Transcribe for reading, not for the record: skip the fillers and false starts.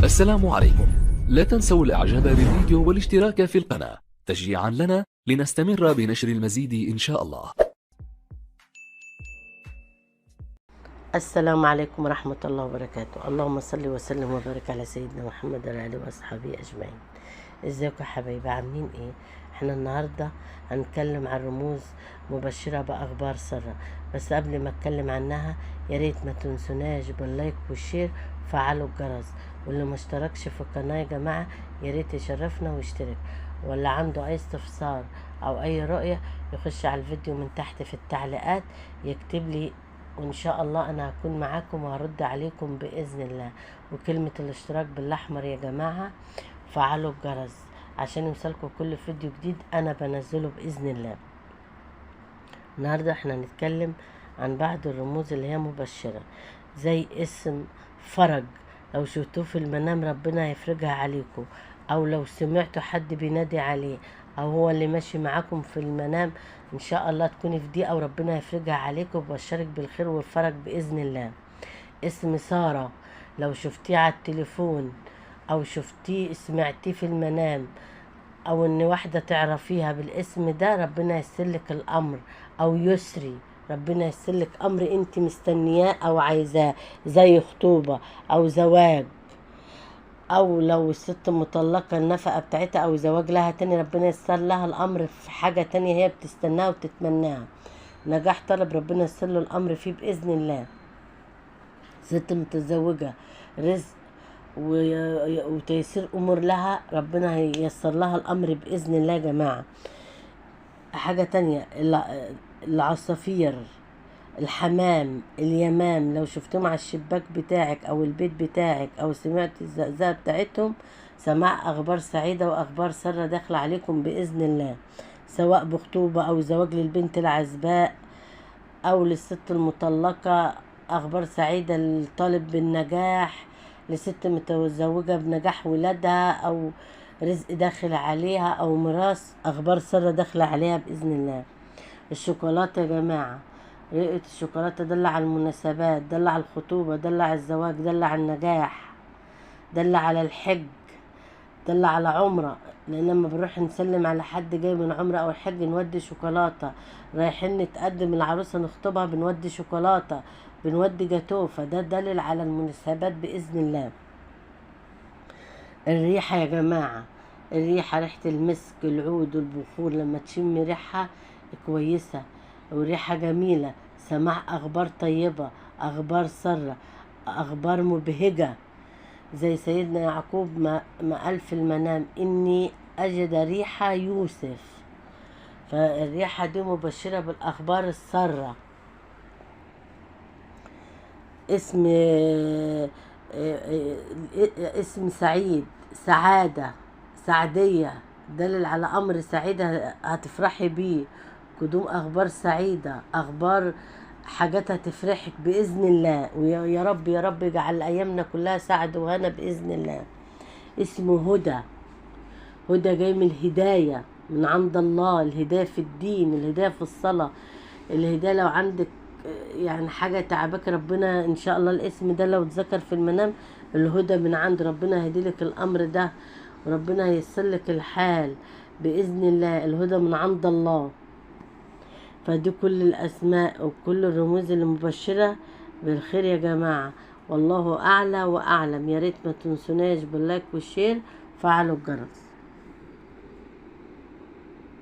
السلام عليكم. لا تنسوا الاعجاب بالفيديو والاشتراك في القناة تشجيعا لنا لنستمر بنشر المزيد ان شاء الله. السلام عليكم ورحمة الله وبركاته. اللهم صل وسلم وبارك على سيدنا محمد وعلى آله وأصحابه أجمعين. ازيكم يا حبايبي، عاملين ايه؟ احنا النهاردة هنتكلم عن رموز مبشرة بأخبار سارة، بس قبل ما اتكلم عنها ياريت ما تنسوناش باللايك والشير وفعلوا الجرس، واللي ما اشتركش في القناة يا جماعة ياريت يشرفنا ويشترك، واللي عنده اي استفسار او اي رؤية يخش على الفيديو من تحت في التعليقات يكتب لي، وان شاء الله انا هكون معاكم وهرد عليكم باذن الله. وكلمة الاشتراك بالاحمر يا جماعة، فعلوا الجرس عشان يوصلكم كل فيديو جديد انا بنزله باذن الله. النهاردة احنا هنتكلم عن بعض الرموز اللي هي مبشرة، زي اسم فرج. لو شفتوه في المنام ربنا هيفرجها عليكم، او لو سمعتوا حد بينادي عليه او هو اللي ماشي معاكم في المنام ان شاء الله تكوني في دقيقة وربنا هيفرجها عليكم وبشرك بالخير والفرج باذن الله. اسم سارة، لو شفتيه على التليفون او شفتيه سمعتيه في المنام او ان واحدة تعرفيها بالاسم ده ربنا يسلك الامر، او يسري ربنا يسلك امر انت مستنياه او عايزاه، زي خطوبة او زواج، او لو الست مطلقة النفقة بتاعتها او زواج لها تاني ربنا يسر لها الامر في حاجة تانية هي بتستناها وتتمناها، نجاح طلب ربنا يسر له الامر فيه باذن الله. ست متزوجة رزق وتيسير امور لها ربنا هييسر لها الامر باذن الله يا جماعة. حاجة تانية العصافير، الحمام، اليمام، لو شفتهم على الشباك بتاعك او البيت بتاعك او سمعت الزقزقة بتاعتهم سماع اخبار سعيدة واخبار سارة داخلة عليكم باذن الله، سواء بخطوبة او زواج للبنت العزباء او للست المطلقة، اخبار سعيدة للطالب بالنجاح، لست متزوجة بنجاح ولادها او رزق داخل عليها او ميراث، اخبار سارة داخلة عليها باذن الله. الشوكولاتة يا جماعة، رقة الشوكولاتة دل على المناسبات، دل على الخطوبة، دل على الزواج، دل على النجاح، دل على الحج، دل على عمرة، لان لما بنروح نسلم على حد جاي من عمرة او الحج نودي شوكولاتة، رايحين نتقدم العروسة نخطبها بنودي شوكولاتة، بنودي جاتوه، فده دليل على المناسبات باذن الله. الريحة يا جماعة، الريحة، ريحة المسك، العود والبخور، لما تشمي ريحة كويسة وريحة جميلة، سماع اخبار طيبة، اخبار سارة، اخبار مبهجة، زي سيدنا يعقوب ما قال في المنام اني اجد ريحة يوسف، فالريحة دي مبشرة بالاخبار السارة. اسم اسم سعيد، سعادة، سعدية، دلل على امر سعيد هتفرحي بيه، قدوم اخبار سعيدة، اخبار حاجات هتفرحك باذن الله، ويا رب يا رب يجعل ايامنا كلها سعد وهنا باذن الله. اسمه هدى، هدى جاي من الهداية من عند الله، الهداية في الدين، الهداية في الصلاة، الهداية لو عندك يعني حاجة تعبك ربنا ان شاء الله الاسم ده لو اتذكر في المنام الهدى من عند ربنا هيديلك الامر ده وربنا هيسلك الحال باذن الله، الهدى من عند الله. فدي كل الاسماء وكل الرموز المبشرة بالخير يا جماعة، والله اعلى واعلم. يا ريت ما تنسوناش باللايك والشير، فعلوا الجرس.